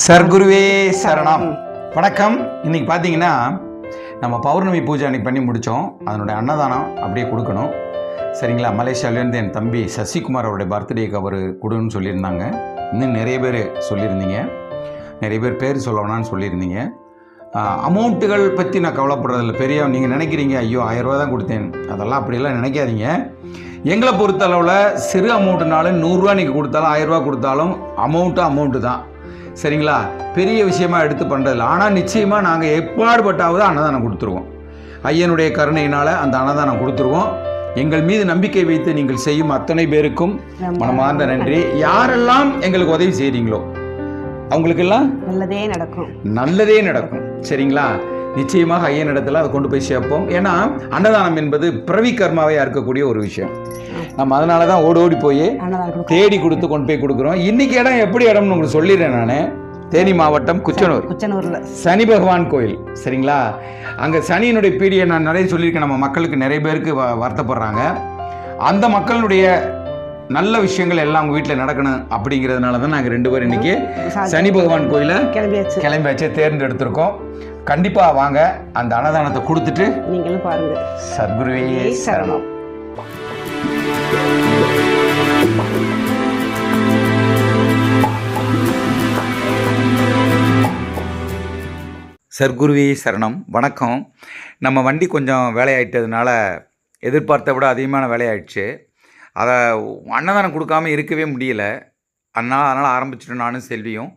சர்க்குருவே சரணம். வணக்கம். இன்னைக்கு பார்த்தீங்கன்னா நம்ம பௌர்ணமி பூஜை அன்னைக்கு பண்ணி முடித்தோம். அதனுடைய அன்னதானம் அப்படியே கொடுக்கணும். சரிங்களா? மலேசியாவிலேருந்து என் தம்பி சசிகுமார் அவருடைய பர்த்டேக்கு அவர் கொடுன்னு சொல்லியிருந்தாங்க. இன்னும் நிறைய பேர் சொல்லியிருந்தீங்க, நிறைய பேர் சொல்ல வேணான்னு சொல்லியிருந்தீங்க. அமௌண்ட்டுகள் பற்றி நான் கவலைப்படுறதில்ல. பெரிய நீங்கள் நினைக்கிறீங்க, ஐயோ 1000 ரூபா தான் கொடுத்தேன், அதெல்லாம் அப்படியெல்லாம் நினைக்காதீங்க. எங்களை பொறுத்தளவில் சிறு அமௌண்ட்டுனாலும் 100 ரூபா நீங்கள் கொடுத்தாலும் 1000 ரூபா கொடுத்தாலும் அமௌண்ட்டு தான். சரிங்களா? பெரிய விஷயமா எடுத்து பண்ணுறதில்ல. ஆனால் நிச்சயமாக நாங்கள் எப்பாடுபட்டாவது அன்னதானம் கொடுத்துருவோம். ஐயனுடைய கருணையினால் அந்த அன்னதானம் கொடுத்துருவோம். எங்கள் மீது நம்பிக்கை வைத்து நீங்கள் செய்யும் அத்தனை பேருக்கும் மனமார்ந்த நன்றி. யாரெல்லாம் எங்களுக்கு உதவி செய்கிறீங்களோ அவங்களுக்கெல்லாம் நல்லதே நடக்கும். சரிங்களா? நிச்சயமாக ஐயனிடத்தில் அதை கொண்டு போய் சேர்ப்போம். ஏன்னா அன்னதானம் என்பது பிறவி கர்மாவையாக இருக்கக்கூடிய ஒரு விஷயம். நம்ம அதனால தான் ஓடி போய் தேடி கொடுத்து கொண்டு போய் கொடுக்குறோம். இன்னைக்கு இடம் எப்படி இடம்னு உங்களுக்கு சொல்லிடுறேன். நான் தேனி மாவட்டம் குச்சனூர்ல சனி பகவான் கோயில். சரிங்களா? அங்கே சனியினுடைய பீடியை நான் நிறைய சொல்லியிருக்கேன். நம்ம மக்களுக்கு நிறைய பேருக்கு வருத்தப்படுறாங்க. அந்த மக்களுடைய நல்ல விஷயங்கள் எல்லாம் அவங்க வீட்டில் நடக்கணும் அப்படிங்கிறதுனால தான் நாங்கள் 2 பேரும் இன்னைக்கு சனி பகவான் கோயிலை கிளம்பியாச்சு தேர்ந்தெடுத்திருக்கோம். கண்டிப்பாக வாங்க, அந்த அன்னதானத்தை கொடுத்துட்டு நீங்களும் பாருங்க. சர்க்குருவே சரணம். சர்க்குருவே சரணம். வணக்கம். நம்ம வண்டி கொஞ்சம் வேலையாயிட்டதுனால எதிர்பார்த்த விட அதிகமான வேலையாயிடுச்சு. அதை அன்னதானம் கொடுக்காம இருக்கவே முடியல. அதனால் ஆரம்பிச்சிட்டோம். நானும் செல்வியும்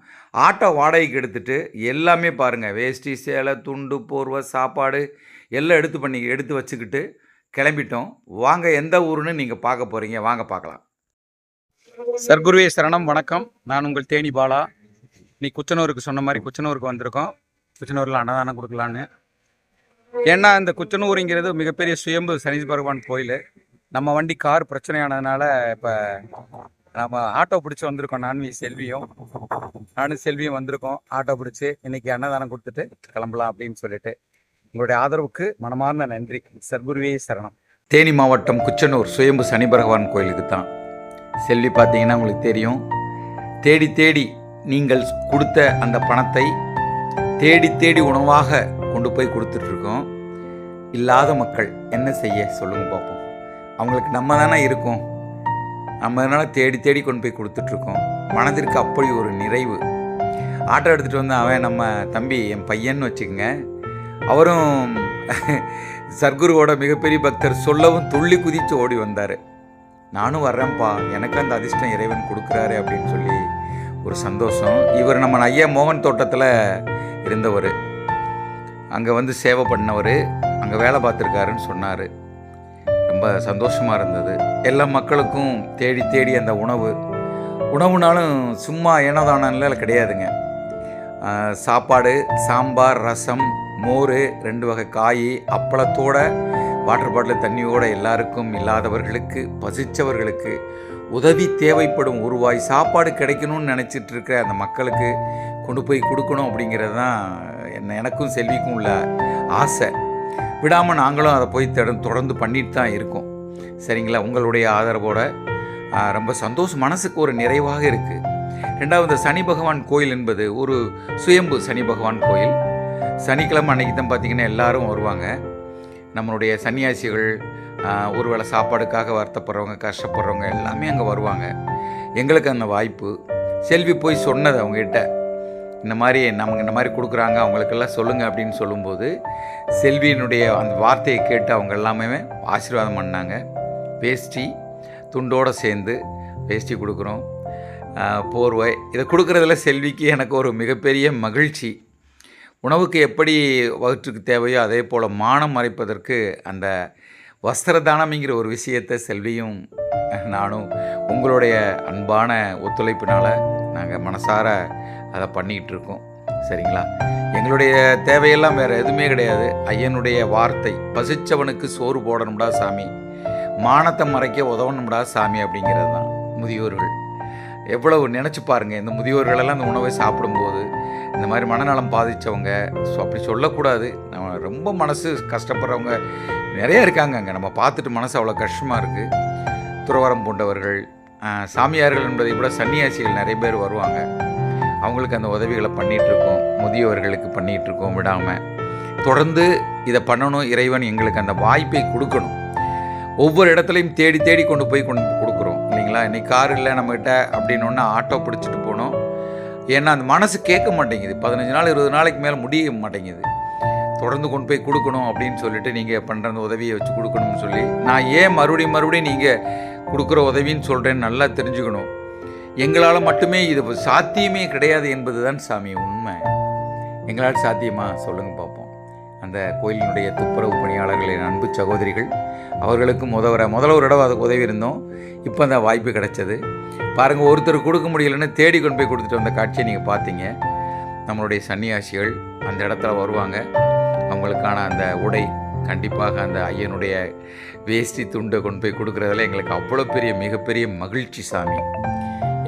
ஆட்டோ வாடகைக்கு எடுத்துகிட்டு எல்லாமே பாருங்கள், வேஷ்டி சேலை துண்டு போர்வை சாப்பாடு எல்லாம் எடுத்து வச்சுக்கிட்டு கிளம்பிட்டோம். வாங்க, எந்த ஊருன்னு நீங்கள் பார்க்க போகிறீங்க, வாங்க பார்க்கலாம். சர்க்குருவே சரணம். வணக்கம். நான் உங்கள் தேனி பாலா. நீ குச்சனூருக்கு சொன்ன மாதிரி குச்சனூருக்கு வந்திருக்கோம். குச்சனூரில் அன்னதானம் கொடுக்கலான்னு. ஏன்னா இந்த குச்சனூருங்கிறது மிகப்பெரிய சுயம்பு சனி பகவான் கோயில். நம்ம வண்டி கார் பிரச்சனையானதுனால இப்போ நம்ம ஆட்டோ பிடிச்சி வந்திருக்கோம். நானும் செல்வியும் வந்திருக்கோம். ஆட்டோ பிடிச்சி இன்னைக்கு அன்னதானம் கொடுத்துட்டு கிளம்பலாம் அப்படின்னு சொல்லிட்டு. உங்களுடைய ஆதரவுக்கு மனமார்ந்த நன்றி. சர்க்குருவே சரணம். தேனி மாவட்டம் குச்சனூர் சுயம்பு சனி பகவான் கோயிலுக்கு தான். செல்வி பார்த்தீங்கன்னா உங்களுக்கு தெரியும், தேடி நீங்கள் கொடுத்த அந்த பணத்தை தேடி உணவாக கொண்டு போய் கொடுத்துட்ருக்கோம். இல்லாத மக்கள் என்ன செய்ய சொல்லுங்க பார்ப்போம். அவங்களுக்கு நம்ம தானே இருக்கோம். நம்ம அதனால் தேடி கொண்டு போய் கொடுத்துட்ருக்கோம். மனதிற்கு அப்படி ஒரு நிறைவு. ஆட்டோ எடுத்துகிட்டு வந்து அவன் நம்ம தம்பி என் பையன்னு வச்சுக்கோங்க. அவரும் சர்க்குருவோட மிகப்பெரிய பக்தர். சொல்லவும் துள்ளி குதித்து ஓடி வந்தார். நானும் வர்றேன்ப்பா, எனக்கு அந்த அதிர்ஷ்டம் இறைவன் கொடுக்குறாரு அப்படின்னு சொல்லி ஒரு சந்தோஷம். இவர் நம்ம ஐயா மோகன் தோட்டத்தில் இருந்தவர், அங்கே வந்து சேவை பண்ணவர், அங்கே வேலை பார்த்துருக்காருன்னு சொன்னார். ரொம்ப சந்தோஷமாக இருந்தது. எல்லா மக்களுக்கும் தேடி அந்த உணவுனாலும் சும்மா ஏனோதானம்ல கிடையாதுங்க. சாப்பாடு, சாம்பார், ரசம், மோர், 2 வகை காய், அப்பளத்தோட வாட்டர் பாட்டில் தண்ணியோடு எல்லாருக்கும், இல்லாதவர்களுக்கு, பசித்தவர்களுக்கு, உதவி தேவைப்படும் ஒரு வாய் சாப்பாடு கிடைக்கணும்னு நினச்சிட்டு இருக்கிற அந்த மக்களுக்கு கொண்டு போய் கொடுக்கணும் அப்படிங்கிறது தான் எனக்கும் செல்விக்கும் உள்ள ஆசை. விடாமல் நாங்களும் அதை போய் தொடர்ந்து பண்ணிட்டு தான் இருக்கோம். சரிங்களா? உங்களுடைய ஆதரவோடு ரொம்ப சந்தோஷம், மனசுக்கு ஒரு நிறைவாக இருக்குது. 2வது சனி பகவான் கோயில் என்பது ஒரு சுயம்பு சனி பகவான் கோயில். சனிக்கிழமை அன்றைக்கி தான் பார்த்திங்கன்னா எல்லோரும் வருவாங்க. நம்மளுடைய சன்னியாசிகள், ஒருவேளை சாப்பாடுக்காக வருத்தப்படுறவங்க, கஷ்டப்படுறவங்க எல்லாமே அங்கே வருவாங்க. எங்களுக்கு அந்த வாய்ப்பு. செல்வி போய் சொன்னது அவங்ககிட்ட, இந்த மாதிரி கொடுக்குறாங்க, அவங்களுக்கெல்லாம் சொல்லுங்கள் அப்படின்னு சொல்லும்போது செல்வியினுடைய அந்த வார்த்தையை கேட்டு அவங்க எல்லாமே ஆசீர்வாதம் பண்ணாங்க. வேஷ்டி துண்டோடு சேர்ந்து வேஷ்டி கொடுக்குறோம், போர்வை, இதை கொடுக்குறதுல செல்விக்கு எனக்கு ஒரு மிகப்பெரிய மகிழ்ச்சி. உணவுக்கு எப்படி வயிற்றுக்கு தேவையோ அதே போல் மானம் மறைப்பதற்கு அந்த வஸ்திரதானம்ங்கிற ஒரு விஷயத்தை செல்வியும் நானும் உங்களுடைய அன்பான ஒத்துழைப்பினால் நாங்கள் மனசார அதை பண்ணிக்கிட்டு இருக்கோம். சரிங்களா? எங்களுடைய தேவையெல்லாம் வேறு எதுவுமே கிடையாது. ஐயனுடைய வார்த்தை, பசிச்சவனுக்கு சோறு போடணும்டா சாமி, மானத்தை மறைக்க உதவணும்டா சாமி அப்படிங்கிறது தான். முதியோர்கள் எவ்வளவு நினச்சி பாருங்கள். இந்த முதியோர்களெல்லாம் இந்த உணவை சாப்பிடும்போது இந்த மாதிரி மனநலம் பாதித்தவங்க, அப்படி சொல்லக்கூடாது, நம்ம ரொம்ப மனசு கஷ்டப்படுறவங்க நிறைய இருக்காங்க அங்கே. நம்ம பார்த்துட்டு மனசு அவ்வளோ கஷ்டமாக இருக்குது. துறவரம் பூண்டவர்கள், சாமியார்கள் என்பதை விட சன்னியாசிகள் நிறைய பேர் வருவாங்க. அவங்களுக்கு அந்த உதவிகளை பண்ணிகிட்ருக்கோம். முதியவர்களுக்கு பண்ணிகிட்ருக்கோம் விடாமல். தொடர்ந்து இதை பண்ணணும். இறைவன் எங்களுக்கு அந்த வாய்ப்பை கொடுக்கணும். ஒவ்வொரு இடத்துலையும் தேடி தேடி கொண்டு போய் கொடுக்குறோம் இல்லைங்களா. இன்றைக்கி கார் இல்லை நம்மகிட்ட அப்படின்னோன்னா ஆட்டோ பிடிச்சிட்டு போனோம். ஏன்னா அந்த மனசு கேட்க மாட்டேங்குது. 15 நாள் 20 நாளைக்கு மேலே முடிய மாட்டேங்குது. தொடர்ந்து கொண்டு போய் கொடுக்கணும் அப்படின்னு சொல்லிட்டு நீங்கள் பண்ணுற அந்த உதவியை வச்சு கொடுக்கணும்னு சொல்லி நான் ஏன் மறுபடியும் நீங்கள் கொடுக்குற உதவின்னு சொல்கிறேன்னு நல்லா தெரிஞ்சுக்கணும். எங்களால் மட்டுமே இது சாத்தியமே கிடையாது என்பது தான் சாமி உண்மை. எங்களால் சாத்தியமா சொல்லுங்கள் பார்ப்போம். அந்த கோயிலினுடைய துப்புரவு பணியாளர்களின் அன்பு சகோதரிகள் அவர்களுக்கு முதல்ல ஒரு இடம் அதுக்கு உதவி இருந்தோம். இப்போ அந்த வாய்ப்பு கிடைச்சது. பாருங்கள், ஒருத்தர் கொடுக்க முடியலன்னு தேடி கொண்டு போய் கொடுத்துட்டு வந்த காட்சியை நீங்கள் பார்த்தீங்க. நம்மளுடைய சன்னியாசிகள் அந்த இடத்துல வருவாங்க. அவங்களுக்கான அந்த உடை கண்டிப்பாக அந்த ஐயனுடைய வேஷ்டி துண்டை கொண்டு போய் கொடுக்குறதுல எங்களுக்கு அவ்வளோ மிகப்பெரிய மகிழ்ச்சி சாமி.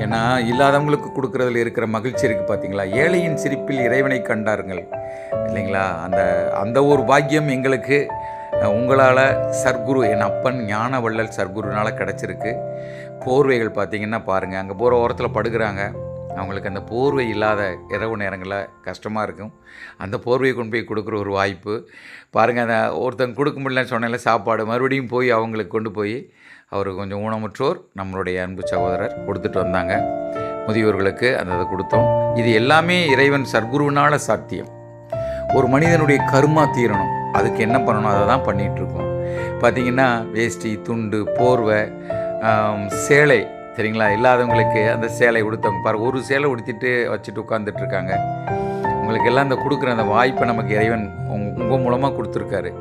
ஏன்னா இல்லாதவங்களுக்கு கொடுக்குறதுல இருக்கிற மகிழ்ச்சி இருக்குது பார்த்தீங்களா. ஏழையின் சிரிப்பில் இறைவனை கண்டாருங்கள் இல்லைங்களா. அந்த ஒரு பாக்கியம் எங்களுக்கு உங்களால் சர்க்குரு என் அப்பன் ஞான வள்ளல் சர்க்குருனால் கிடச்சிருக்கு. போர்வைகள் பார்த்திங்கன்னா பாருங்கள், அங்கே போகிற ஓரத்தில் படுக்கிறாங்க. அவங்களுக்கு அந்த போர்வை இல்லாத இரவு நேரங்களில் கஷ்டமாக இருக்கும். அந்த போர்வையை கொண்டு போய் கொடுக்குற ஒரு வாய்ப்பு பாருங்கள். அந்த ஒருத்தங்க கொடுக்க முடியலன்னு சொன்னால சாப்பாடு மறுபடியும் போய் அவங்களுக்கு கொண்டு போய் அவர் கொஞ்சம் ஊனமுற்றோர் நம்மளுடைய அன்பு சகோதரர் கொடுத்துட்டு வந்தாங்க. முதியோர்களுக்கு அந்த கொடுத்தோம். இது எல்லாமே இறைவன் சர்க்குருவினால் சாத்தியம். ஒரு மனிதனுடைய கர்மா தீரணும், அதுக்கு என்ன பண்ணணும் அதை தான் பண்ணிகிட்ருக்கோம். பார்த்திங்கன்னா வேஷ்டி துண்டு போர்வை சேலை சரிங்களா. இல்லாதவங்களுக்கு அந்த சேலை உடுத்தவங்க பாருங்கள், ஒரு சேலை உடுத்திட்டு வச்சுட்டு உட்காந்துட்ருக்காங்க. உங்களுக்கு எல்லாம் அந்த கொடுக்குற அந்த வாய்ப்பை நமக்கு இறைவன் உங்கள் மூலமாக கொடுத்துருக்காரு.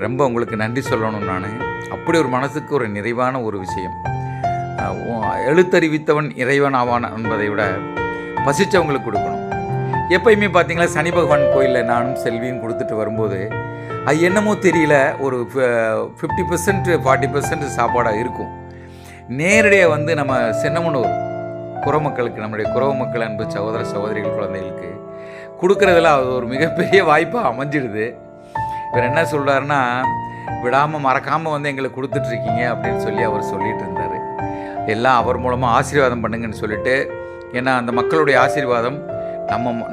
ரொம்ப உங்களுக்கு நன்றி சொல்லணும். நான் அப்படி ஒரு மனசுக்கு ஒரு நிறைவான ஒரு விஷயம். எழுத்தறிவித்தவன் இறைவன் ஆவான் என்பதை விட பசித்தவங்களுக்கு கொடுக்கணும். எப்பயுமே பார்த்தீங்களா, சனி பகவான் கோயிலில் நானும் செல்வியும் கொடுத்துட்டு வரும்போது அது என்னமோ தெரியல, ஒரு 50% 40% சாப்பாடாக இருக்கும். நேரடியாக நம்ம சின்னமனூர் குறமக்களுக்கு, நம்முடைய குறவு மக்கள் அன்பு சகோதர சகோதரிகள் குழந்தைகளுக்கு கொடுக்குறதுல அது ஒரு மிகப்பெரிய வாய்ப்பாக அமைஞ்சிடுது. இவர் என்ன சொல்கிறாருன்னா, விடாமல் மறக்காமல் எங்களுக்கு கொடுத்துட்ருக்கீங்க அப்படின்னு சொல்லி அவர் சொல்லிகிட்டு இருந்தார். எல்லாம் அவர் மூலமாக ஆசீர்வாதம் பண்ணுங்கன்னு சொல்லிட்டு. ஏன்னா அந்த மக்களுடைய ஆசீர்வாதம்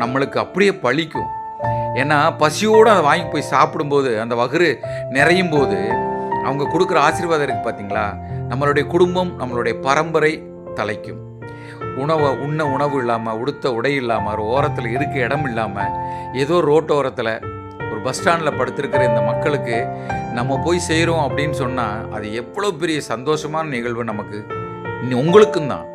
நம்மளுக்கு அப்படியே பழிக்கும். ஏன்னா பசியோடு அதை வாங்கி போய் சாப்பிடும்போது அந்த வகுறு நிறையும் போது அவங்க கொடுக்குற ஆசீர்வாதம் இருக்குது பார்த்தீங்களா. நம்மளுடைய குடும்பம் நம்மளுடைய பரம்பரை தலைக்கும். உணவு இல்லாமல், உடுத்த உடை இல்லாமல், ஒரு ஓரத்தில் இருக்க இடம் இல்லாமல், ஏதோ ரோட்டோரத்தில் ஒரு பஸ் ஸ்டாண்டில் படுத்திருக்கிற இந்த மக்களுக்கு நம்ம போய் செய்கிறோம் அப்படின்னு சொன்னால் அது எவ்வளோ பெரிய சந்தோஷமான நிகழ்வு நமக்கு. உங்களுக்கும் தான்.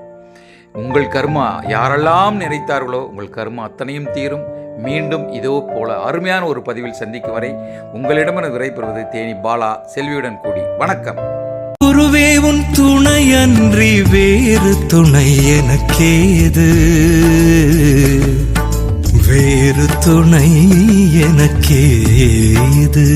உங்கள் கர்மா யாரெல்லாம் நிறைத்தார்களோ உங்கள் கர்மா அத்தனையும் தீரும். மீண்டும் இதோ போல அருமையான ஒரு பதிவில் சந்திக்கும் வரை உங்களிடமென விடைபெறுவது தேனி பாலா, செல்வியுடன் கூடி. வணக்கம். குருவே உன் துணையன்றி வேறு துணை எனக்கேது, வேறு துணை எனக்கேது.